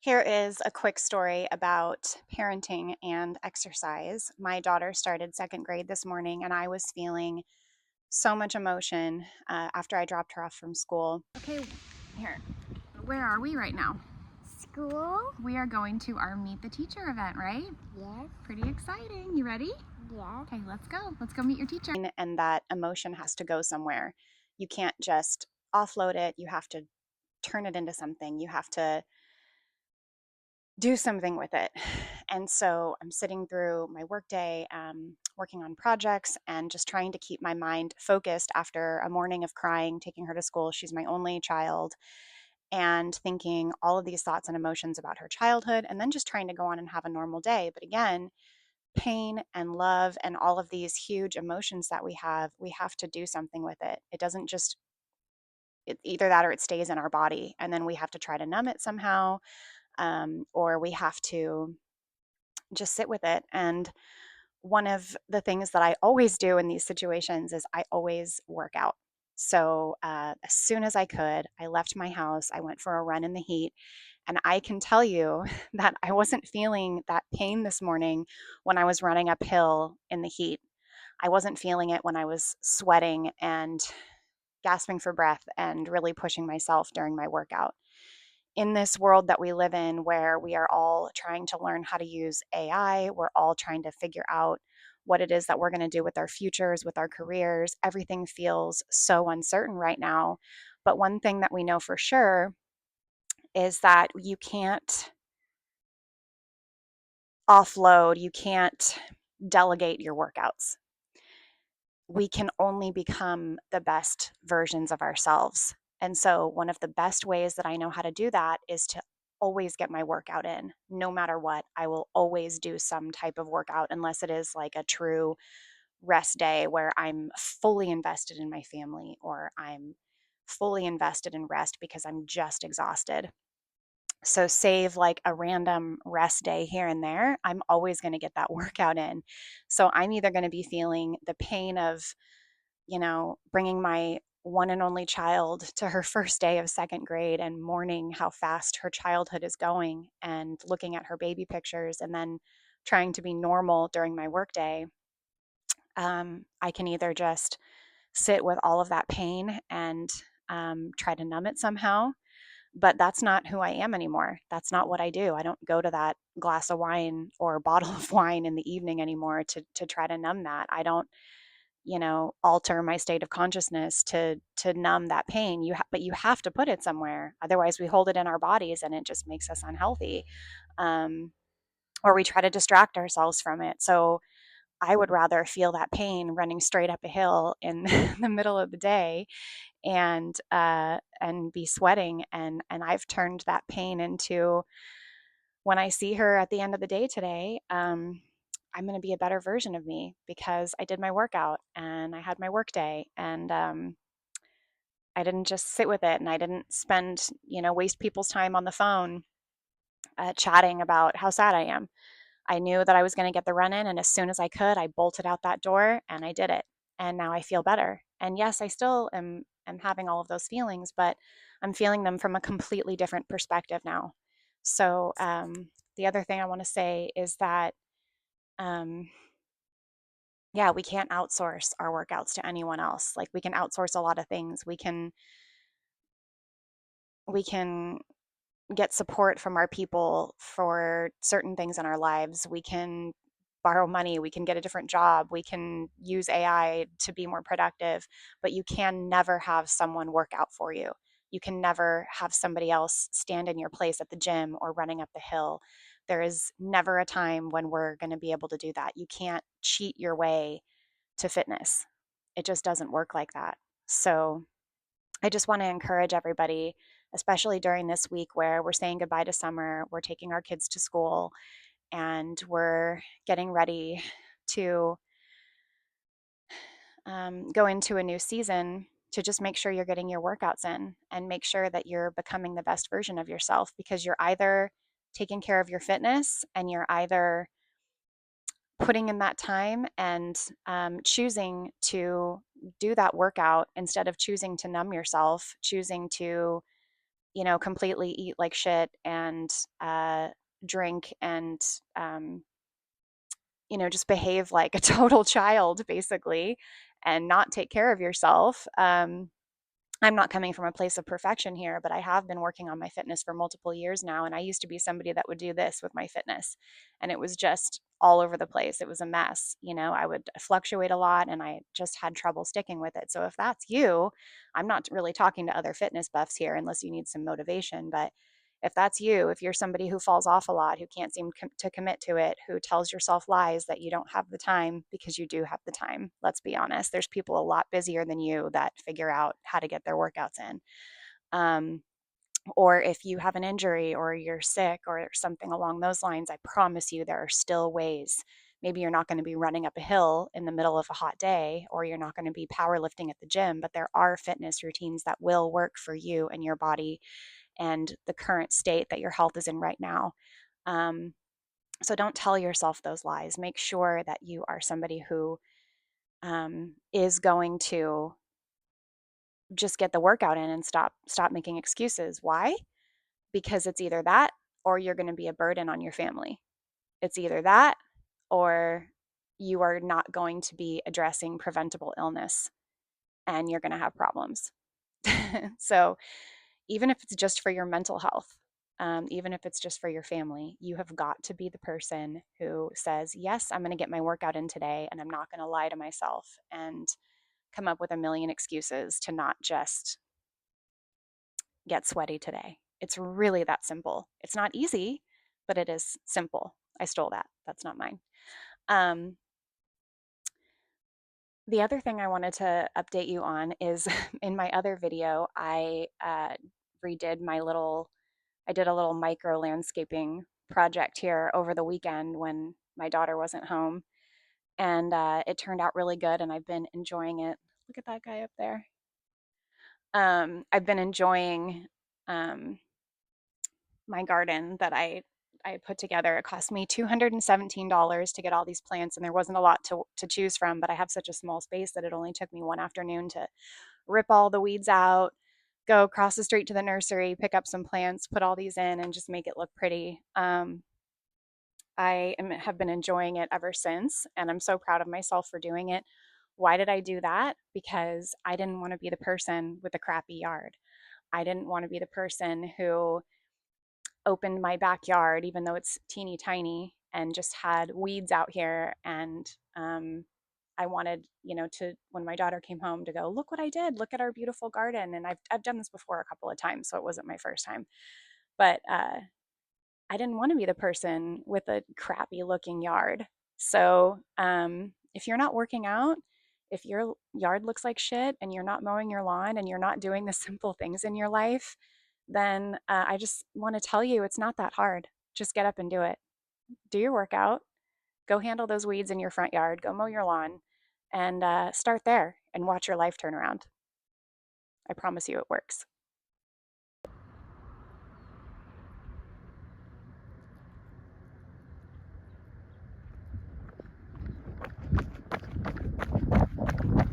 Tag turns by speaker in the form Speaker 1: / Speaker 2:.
Speaker 1: Here is a quick story about parenting and exercise. My daughter started second grade this morning, and I was feeling so much emotion after I dropped her off from school. Okay, here. Where are we right now?
Speaker 2: School?
Speaker 1: We are going to our Meet the Teacher event, right?
Speaker 2: Yes.
Speaker 1: Pretty exciting. You ready?
Speaker 2: Yes.
Speaker 1: Okay, let's go. Let's go meet your teacher. And that emotion has to go somewhere. You can't just offload it, you have to turn it into something. You have to do something with it. And so I'm sitting through my workday, working on projects and just trying to keep my mind focused after a morning of crying, taking her to school. She's my only child, and thinking all of these thoughts and emotions about her childhood, and then just trying to go on and have a normal day. But again, pain and love and all of these huge emotions that we have to do something with it. It doesn't just, either that or it stays in our body, and then we have to try to numb it somehow, or we have to just sit with it. And one of the things that I always do in these situations is I always work out. So as soon as I could, I left my house. I went for a run in the heat. And I can tell you that I wasn't feeling that pain this morning when I was running uphill in the heat. I wasn't feeling it when I was sweating and gasping for breath and really pushing myself during my workout. In this world that we live in, where we are all trying to learn how to use AI, we're all trying to figure out what it is that we're going to do with our futures, with our careers. Everything feels so uncertain right now. But one thing that we know for sure is that you can't offload, you can't delegate your workouts. We can only become the best versions of ourselves. And so, one of the best ways that I know how to do that is to always get my workout in. No matter what, I will always do some type of workout, unless it is like a true rest day where I'm fully invested in my family, or I'm fully invested in rest because I'm just exhausted. So, save like a random rest day here and there, I'm always going to get that workout in. So, I'm either going to be feeling the pain of, bringing my one and only child to her first day of second grade and mourning how fast her childhood is going and looking at her baby pictures, and then trying to be normal during my workday. I can either just sit with all of that pain and try to numb it somehow, but that's not who I am anymore. That's not what I do. I don't go to that glass of wine or bottle of wine in the evening anymore to try to numb that. I don't, alter my state of consciousness to numb that pain. But you have to put it somewhere. Otherwise, we hold it in our bodies and it just makes us unhealthy. Um, or we try to distract ourselves from it. So I would rather feel that pain running straight up a hill in the middle of the day, and be sweating. And I've turned that pain into, when I see her at the end of the day today, I'm going to be a better version of me because I did my workout and I had my work day, and I didn't just sit with it, and I didn't spend, waste people's time on the phone chatting about how sad I am. I knew that I was going to get the run in, and as soon as I could, I bolted out that door and I did it. And now I feel better. And yes, I still am having all of those feelings, but I'm feeling them from a completely different perspective now. So, the other thing I want to say is that, um, yeah, we can't outsource our workouts to anyone else. Like, we can outsource a lot of things. We can get support from our people for certain things in our lives. We can borrow money, we can get a different job, we can use AI to be more productive, but you can never have someone work out for you. You can never have somebody else stand in your place at the gym or running up the hill. There is never a time when we're going to be able to do that. You can't cheat your way to fitness. It just doesn't work like that. So, I just want to encourage everybody, especially during this week where we're saying goodbye to summer, we're taking our kids to school, and we're getting ready to go into a new season, to just make sure you're getting your workouts in and make sure that you're becoming the best version of yourself, because you're either taking care of your fitness and you're either putting in that time and choosing to do that workout instead of choosing to numb yourself, choosing to completely eat like shit and uh, drink and, um, just behave like a total child, basically, and not take care of yourself. I'm not coming from a place of perfection here, but I have been working on my fitness for multiple years now. And I used to be somebody that would do this with my fitness. And it was just all over the place. It was a mess. I would fluctuate a lot and I just had trouble sticking with it. So if that's you, I'm not really talking to other fitness buffs here unless you need some motivation. But if that's you, if you're somebody who falls off a lot, who can't seem to commit to it, who tells yourself lies that you don't have the time because you do have the time, let's be honest. There's people a lot busier than you that figure out how to get their workouts in. Um, or if you have an injury or you're sick or something along those lines, I promise you there are still ways. Maybe you're not going to be running up a hill in the middle of a hot day, or you're not going to be powerlifting at the gym, but there are fitness routines that will work for you and your body and the current state that your health is in right now. Um, so don't tell yourself those lies. Make sure that you are somebody who is going to just get the workout in and stop making excuses. Why? Because it's either that or you're going to be a burden on your family. It's either that or you are not going to be addressing preventable illness and you're going to have problems. So even if it's just for your mental health, even if it's just for your family, you have got to be the person who says, yes, I'm going to get my workout in today and I'm not going to lie to myself and come up with a million excuses to not just get sweaty today. It's really that simple. It's not easy, but it is simple. I stole that. That's not mine. Um, the other thing I wanted to update you on is in my other video, redid my little I did a little micro landscaping project here over the weekend when my daughter wasn't home, and it turned out really good, and I've been enjoying it. Look at that guy up there. I've been enjoying um, my garden that I put together. It cost me $217 to get all these plants, and there wasn't a lot to choose from, but I have such a small space that it only took me one afternoon to rip all the weeds out, go across the street to the nursery, pick up some plants, put all these in, and just make it look pretty. Have been enjoying it ever since, and I'm so proud of myself for doing it. Why did I do that? Because I didn't want to be the person with a crappy yard. I didn't want to be the person who opened my backyard, even though it's teeny tiny, and just had weeds out here. And I wanted, to when my daughter came home to go, look what I did, look at our beautiful garden. And I've done this before a couple of times, so it wasn't my first time. But I didn't want to be the person with a crappy looking yard. So if you're not working out, if your yard looks like shit and you're not mowing your lawn and you're not doing the simple things in your life, then I just want to tell you it's not that hard. Just get up and do it. Do your workout, go handle those weeds in your front yard, go mow your lawn, and start there and watch your life turn around. I promise you it works.